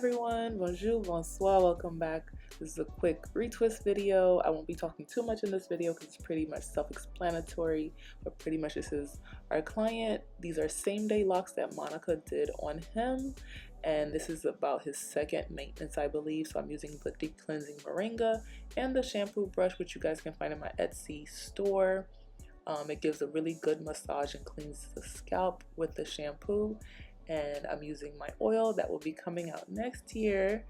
everyone, bonjour, bonsoir, welcome back. This is a quick retwist video. I won't be talking too much in this video because it's pretty much self-explanatory, but pretty much this is our client. These are same day locks that Monica did on him, and this is about his second maintenance, I believe. So I'm using the deep cleansing moringa and the shampoo brush, which you guys can find in my Etsy store. It gives a really good massage and cleans the scalp with the shampoo. And I'm using my oil that will be coming out next year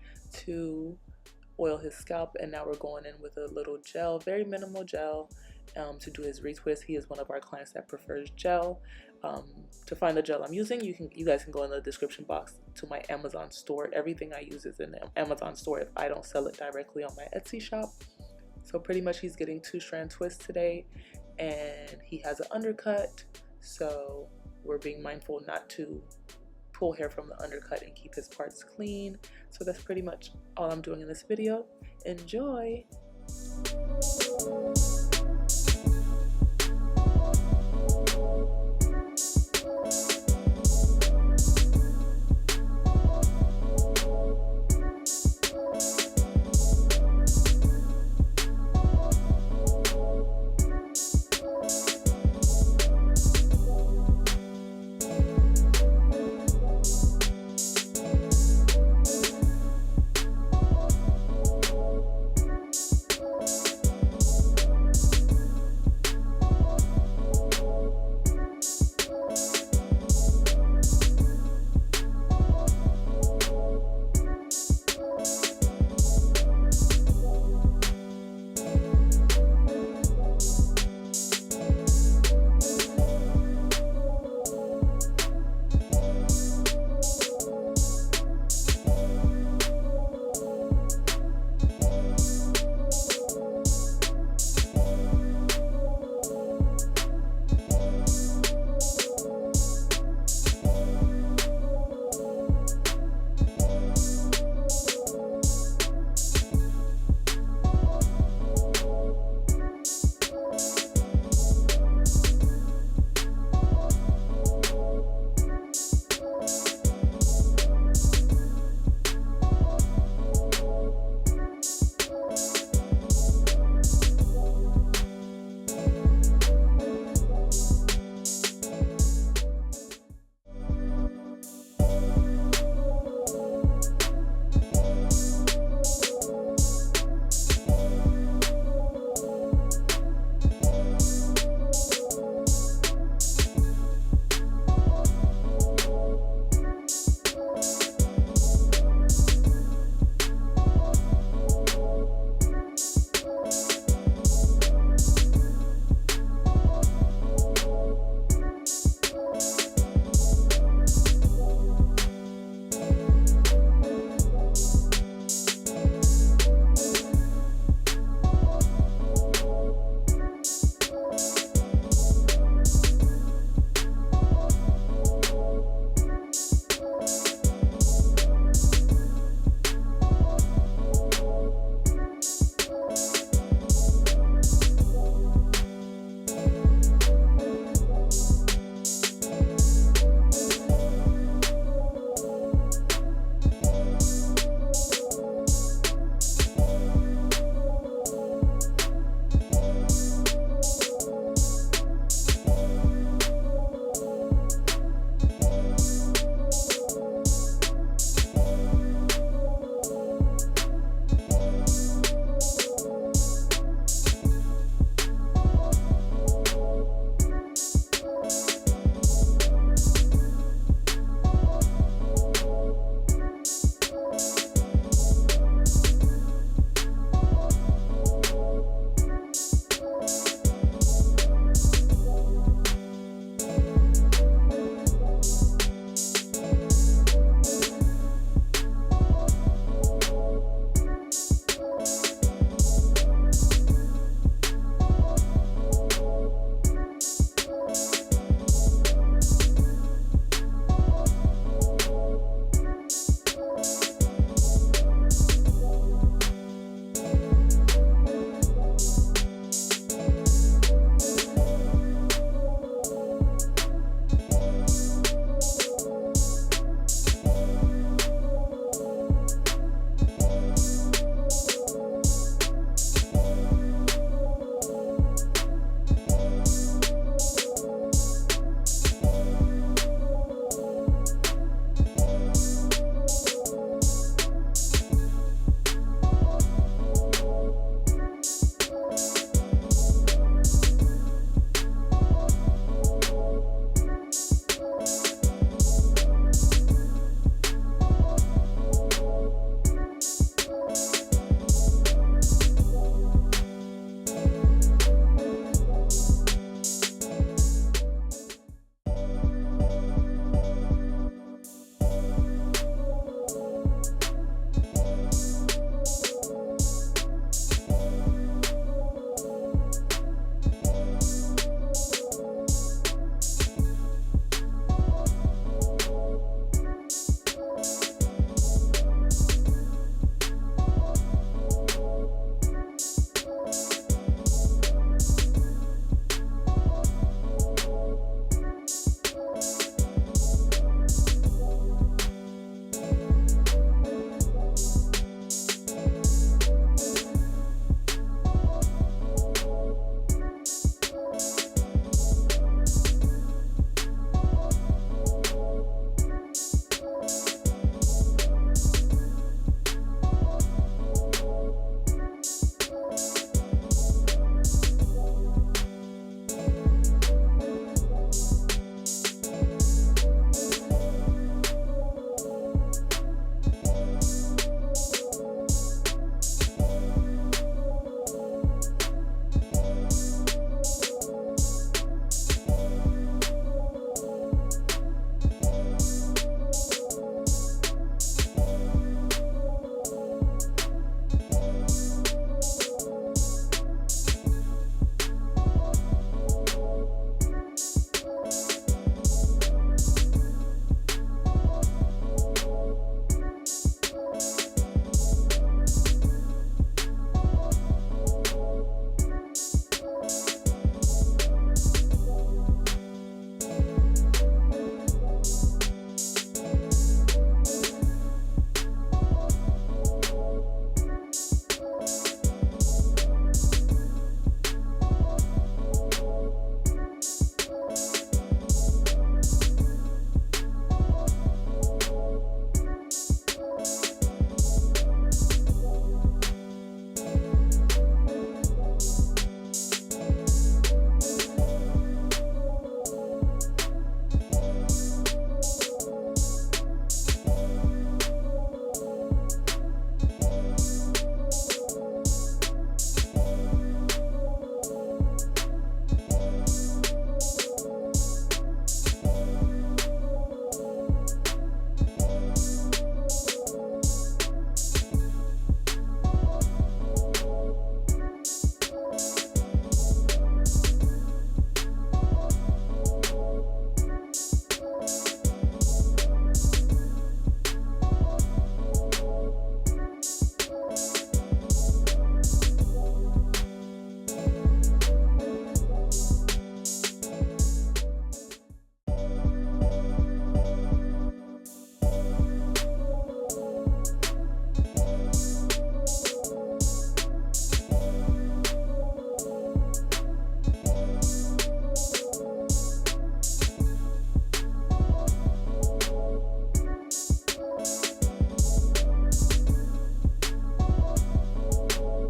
to oil his scalp. And now we're going in with a little gel, very minimal gel, to do his retwist. He is one of our clients that prefers gel. To find the gel I'm using, you guys can go in the description box to my Amazon store. Everything I use is in the Amazon store if I don't sell it directly on my Etsy shop. So pretty much he's getting 2 strand twists today, and he has an undercut, so we're being mindful not to pull hair from the undercut and keep his parts clean. So that's pretty much all I'm doing in this video. Enjoy!